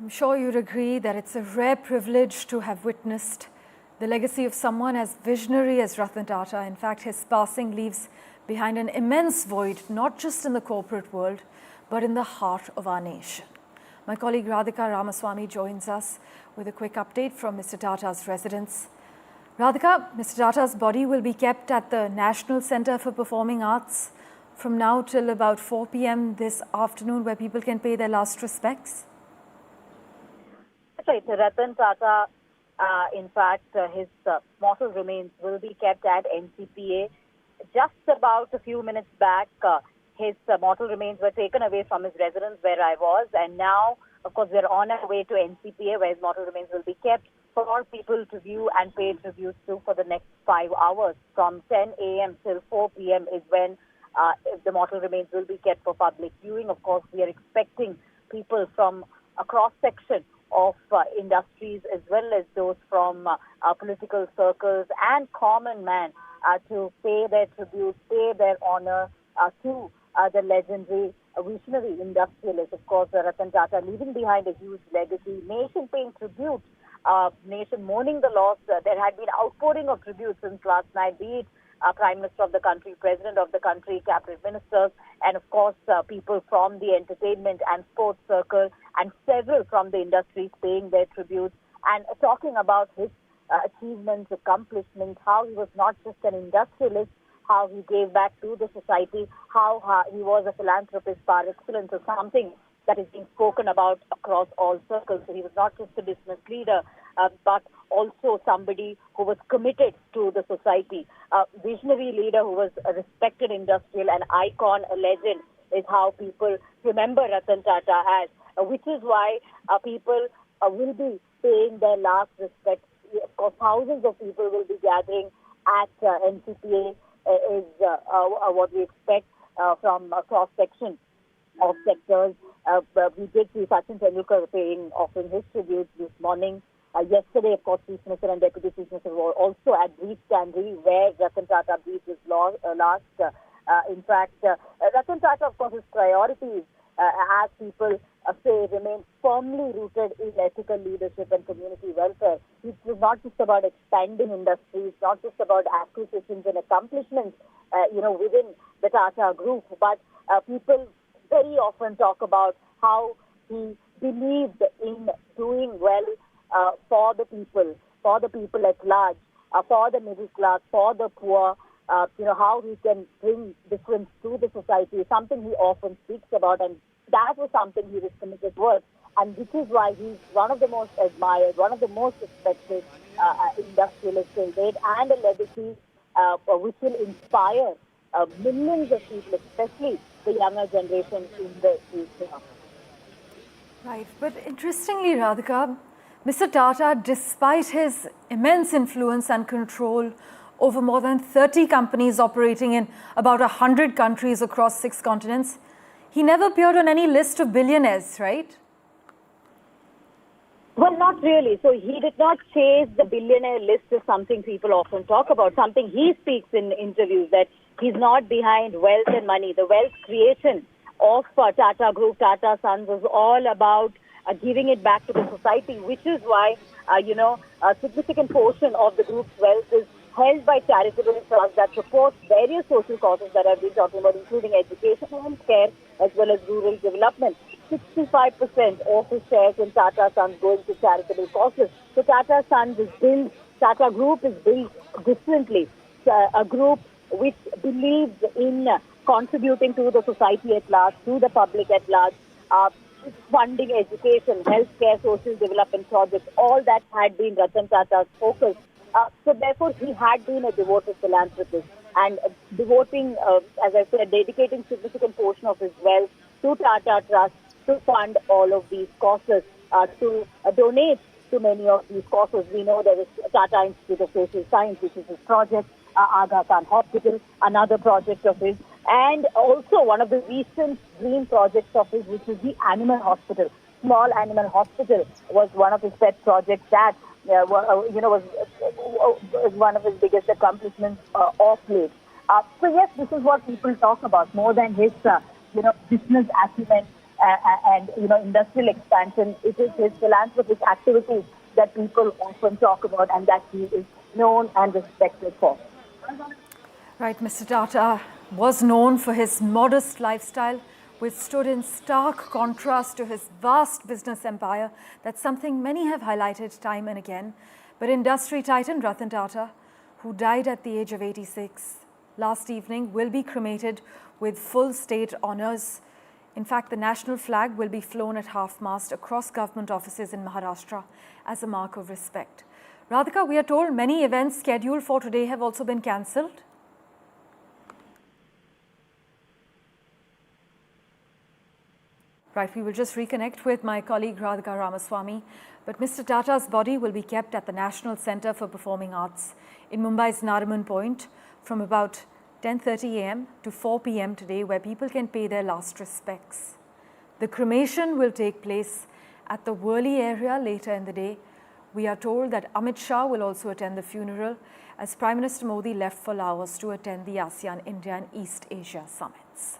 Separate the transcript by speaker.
Speaker 1: I'm sure you'd agree that it's a rare privilege to have witnessed the legacy of someone as visionary as Ratan Tata. In fact, his passing leaves behind an immense void, not just in the corporate world, but in the heart of our nation. My colleague Radhika Ramaswamy joins us with a quick update from Mr. Tata's residence. Radhika, Mr. Tata's body will be kept at the National Centre for Performing Arts from now till about 4 p.m. this afternoon, where people can pay their last respects.
Speaker 2: Right, Ratan Tata, in fact, his mortal remains will be kept at NCPA. Just about a few minutes back, his mortal remains were taken away from his residence where I was, and now, of course, we're on our way to NCPA where his mortal remains will be kept for people to view and pay tribute to for the next 5 hours. From 10 a.m. till 4 p.m. is when the mortal remains will be kept for public viewing. Of course, we are expecting people from a cross-section of industries as well as those from political circles and common man to pay their tribute, pay their honor to the legendary visionary industrialist, of course, Ratan Tata, leaving behind a huge legacy, nation paying tribute, nation mourning the loss. There had been outpouring of tribute since last night, be it Prime Minister of the country, President of the country, cabinet ministers, and of course people from the entertainment and sports circle, and several from the industries paying their tributes and talking about his achievements, accomplishments, how he was not just an industrialist, how he gave back to the society, how he was a philanthropist par excellence, or something that is being spoken about across all circles. So he was not just a business leader, but also somebody who was committed to the society. A visionary leader who was a respected industrial, an icon, a legend is how people remember Ratan Tata as, which is why people will be paying their last respects. Of course, thousands of people will be gathering at NCPA is what we expect from a cross-section of sectors. We did see Sachin Tendulkar offering his tributes this morning. Yesterday, of course, Chief Minister and Deputy Chief Minister were also at Breach Candy, where Ratan Tata breathed his last. In fact, Ratan Tata, of course, his priorities, as people say, remain firmly rooted in ethical leadership and community welfare. It was not just about expanding industries, not just about acquisitions and accomplishments, within the Tata Group, but people very often talk about how he believed in doing well for the people at large, for the middle class, for the poor, how he can bring difference to the society, something he often speaks about, and that was something he was committed towards, and this is why he's one of the most admired, one of the most respected industrialists till date, and a legacy which will inspire millions of people, especially the younger generation in the future.
Speaker 1: Right, but interestingly, Radhika, Mr. Tata, despite his immense influence and control over more than 30 companies operating in about 100 countries across 6 continents, he never appeared on any list of billionaires, right?
Speaker 2: Well, not really. So he did not chase the billionaire list as something people often talk about, something he speaks in interviews, that he's not behind wealth and money. The wealth creation of Tata Group, Tata Sons, was all about giving it back to the society, which is why, a significant portion of the group's wealth is held by charitable trusts that support various social causes that I've been talking about, including education and care, as well as rural development. 65% of his shares in Tata Sons going to charitable causes. So Tata Sons is built, Tata Group is built differently. A group which believes in contributing to the society at large, to the public at large, funding education, healthcare, social development projects, all that had been Ratan Tata's focus. So therefore, he had been a devoted philanthropist and devoting, as I said, dedicating significant portion of his wealth to Tata Trust to fund all of these causes, to donate to many of these causes. We know there is Tata Institute of Social Science, which is his project, Aga Khan Hospital, another project of his, and also one of the recent dream projects of his, which is the Animal Hospital. Small Animal Hospital was one of his pet projects that was one of his biggest accomplishments of late. So yes, this is what people talk about more than his, business acumen and industrial expansion. It is his philanthropic activities that people often talk about and that he is known and respected for.
Speaker 1: Right, Mr. Tata was known for his modest lifestyle, which stood in stark contrast to his vast business empire. That's something many have highlighted time and again. But industry titan Ratan Tata, who died at the age of 86 last evening, will be cremated with full state honours. In fact, the national flag will be flown at half-mast across government offices in Maharashtra as a mark of respect. Radhika, we are told many events scheduled for today have also been cancelled. Right, we will just reconnect with my colleague Radhika Ramaswamy. But Mr. Tata's body will be kept at the National Centre for Performing Arts in Mumbai's Nariman Point from about 10:30 a.m. to 4 p.m. today, where people can pay their last respects. The cremation will take place at the Worli area later in the day. We are told that Amit Shah will also attend the funeral as Prime Minister Modi left for Laos to attend the ASEAN, India and East Asia summits.